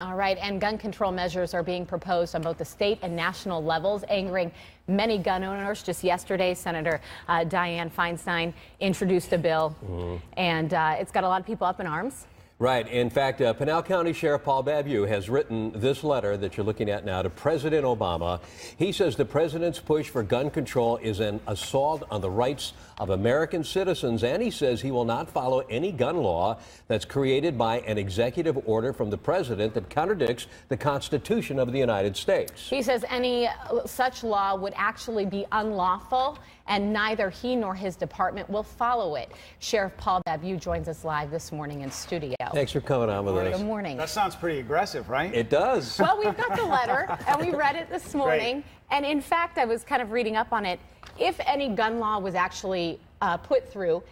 All right, and gun control measures are being proposed on both the state and national levels, angering many gun owners. Just yesterday, Senator Dianne Feinstein introduced a bill, and it's got a lot of people up in arms. Right. In fact, Pinal County Sheriff Paul Babiou has written this letter that you're looking at now to President Obama. He says the president's push for gun control is an assault on the rights of American citizens, and he says he will not follow any gun law that's created by an executive order from the president that contradicts the Constitution of the United States. He says any such law would actually be unlawful, and neither he nor his department will follow it. Sheriff Paul Babiou joins us live this morning in studio. Thanks for coming on with us. Good morning. That sounds pretty aggressive, right? It does. Well, we've got the letter, and we read it this morning. Great. And in fact, I was kind of reading up on it. If any gun law was actually put through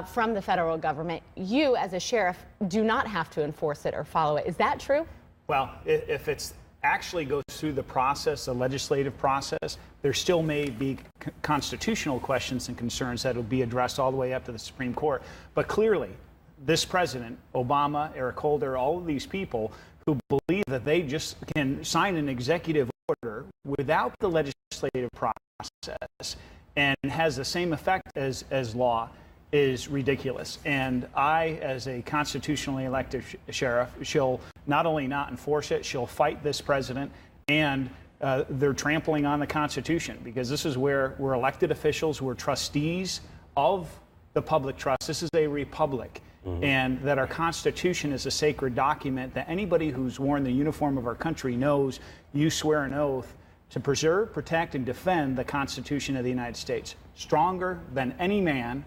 from the federal government, you as a sheriff do not have to enforce it or follow it. Is that true? Well, if it's actually goes through the process, the legislative process, there still may be constitutional questions and concerns that will be addressed all the way up to the Supreme Court. But clearly, this president, Obama, Eric Holder, all of these people who believe that they just can sign an executive order without the legislative process and has the same effect as law is ridiculous. And I, as a constitutionally elected sheriff, she'll not only not enforce it, she'll fight this president, and they're trampling on the Constitution, because this is where we're elected officials, we're trustees of the public trust. This is a republic. And that our Constitution is a sacred document that anybody who's worn the uniform of our country knows you swear an oath to preserve, protect, and defend the Constitution of the United States, stronger than any man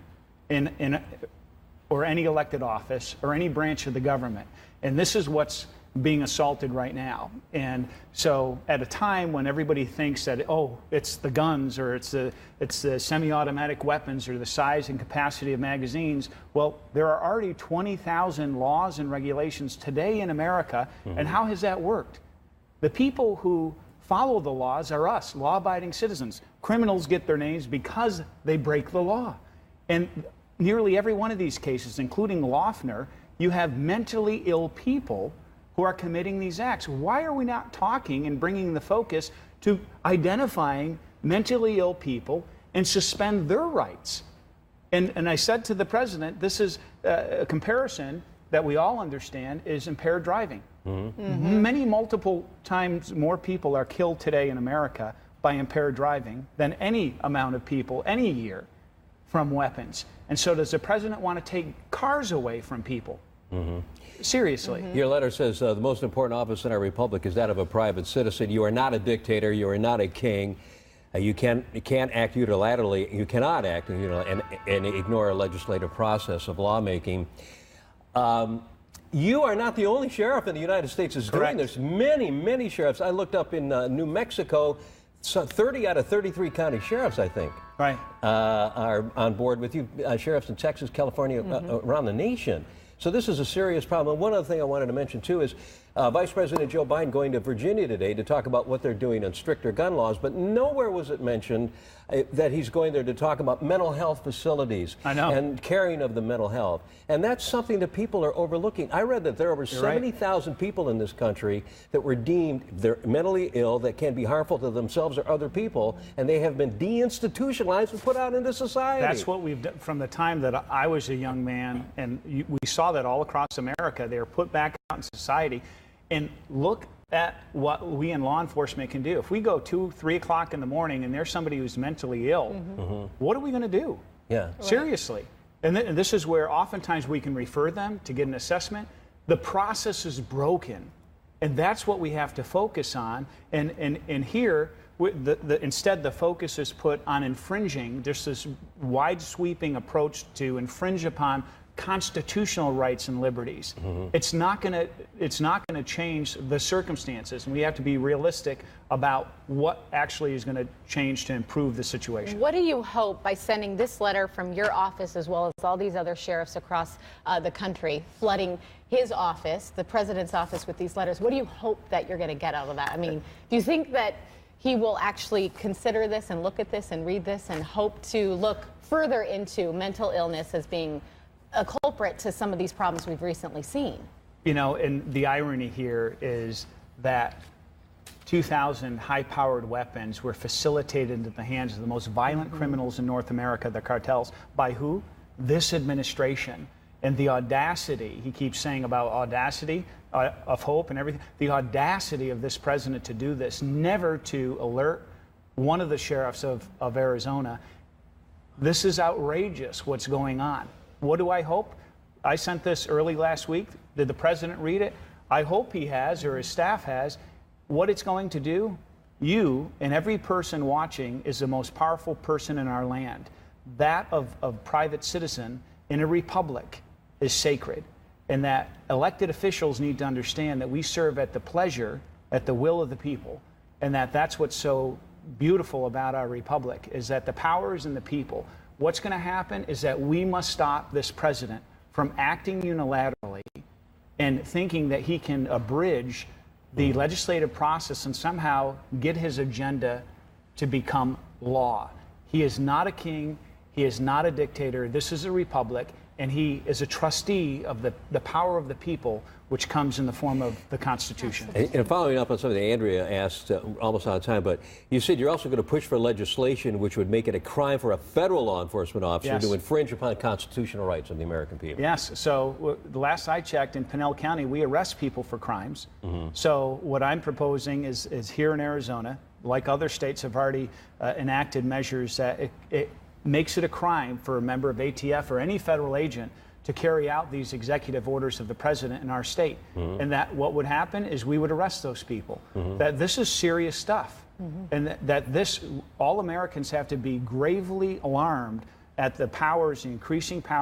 or any elected office or any branch of the government. And this is what's being assaulted right now. And so at a time when everybody thinks that, oh, it's the guns or it's the semi-automatic weapons or the size and capacity of magazines, well, there are already 20,000 laws and regulations today in America. And how has that worked? The people who follow the laws are us, law-abiding citizens. Criminals get their names because they break the law. And nearly every one of these cases, including Loeffner, you have mentally ill people who are committing these acts. Why are we not talking and bringing the focus to identifying mentally ill people and suspend their rights? And I said to the president, this is a comparison that we all understand is impaired driving. Many multiple times more people are killed today in America by impaired driving than any amount of people any year from weapons. And so does the president want to take cars away from people? Seriously. Your letter says the most important office in our republic is that of a private citizen. You are not a dictator. You are not a king. You can't act unilaterally. You cannot act and ignore a legislative process of lawmaking. You are not the only sheriff in the United States is doing this. Many sheriffs. I looked up in New Mexico, 30 out of 33 county sheriffs, I think, are on board with you. Sheriffs in Texas, California, around the nation. So this is a serious problem. One other thing I wanted to mention, too, is Vice President Joe Biden going to Virginia today to talk about what they're doing on stricter gun laws, but nowhere was it mentioned that he's going there to talk about mental health facilities and caring of the mental health. And that's something that people are overlooking. I read that there are over 70,000 people in this country that were deemed they're mentally ill, that can be harmful to themselves or other people, and they have been deinstitutionalized and put out into society. That's what we've done from the time that I was a young man, and we saw that all across America. They were put back out in society. And look at what we in law enforcement can do. If we go 2, 3 o'clock in the morning and there's somebody who's mentally ill, what are we going to do? Seriously. And this is where oftentimes we can refer them to get an assessment. The process is broken. And that's what we have to focus on. And here, instead the focus is put on infringing. There's this wide sweeping approach to infringe upon constitutional rights and liberties. It's not going to change the circumstances, and we have to be realistic about what actually is going to change to improve the situation. What do you hope by sending this letter from your office, as well as all these other sheriffs across the country, flooding his office, the president's office, with these letters? What do you hope that you're going to get out of that? I mean, do you think that he will actually consider this and look at this and read this and hope to look further into mental illness as being a culprit to some of these problems we've recently seen? You know, and the irony here is that 2,000 high-powered weapons were facilitated into the hands of the most violent criminals in North America, the cartels, by who? This administration. And the audacity, he keeps saying about audacity of hope and everything, the audacity of this president to do this, never to alert one of the sheriffs of Arizona. This is outrageous what's going on. What do I hope? I sent this early last week. Did the president read it? I hope he has, or his staff has. What it's going to do, you and every person watching is the most powerful person in our land. That of private citizen in a republic is sacred. And that elected officials need to understand that we serve at the pleasure, at the will of the people. And that's what's so beautiful about our republic, is that the power is in the people. What's going to happen is that we must stop this president from acting unilaterally and thinking that he can abridge the legislative process and somehow get his agenda to become law. He is not a king. He is not a dictator. This is a republic, and he is a trustee of the power of the people, which comes in the form of the Constitution. And following up on something that Andrea asked, almost out of time, but you said you're also going to push for legislation which would make it a crime for a federal law enforcement officer to infringe upon constitutional rights of the American people. Yes. So the last I checked, in Pinell County, we arrest people for crimes. So what I'm proposing is here in Arizona, like other states have already enacted measures that it makes it a crime for a member of ATF or any federal agent to carry out these executive orders of the president in our state. And that what would happen is we would arrest those people. That this is serious stuff. And that all Americans have to be gravely alarmed at the powers, the increasing power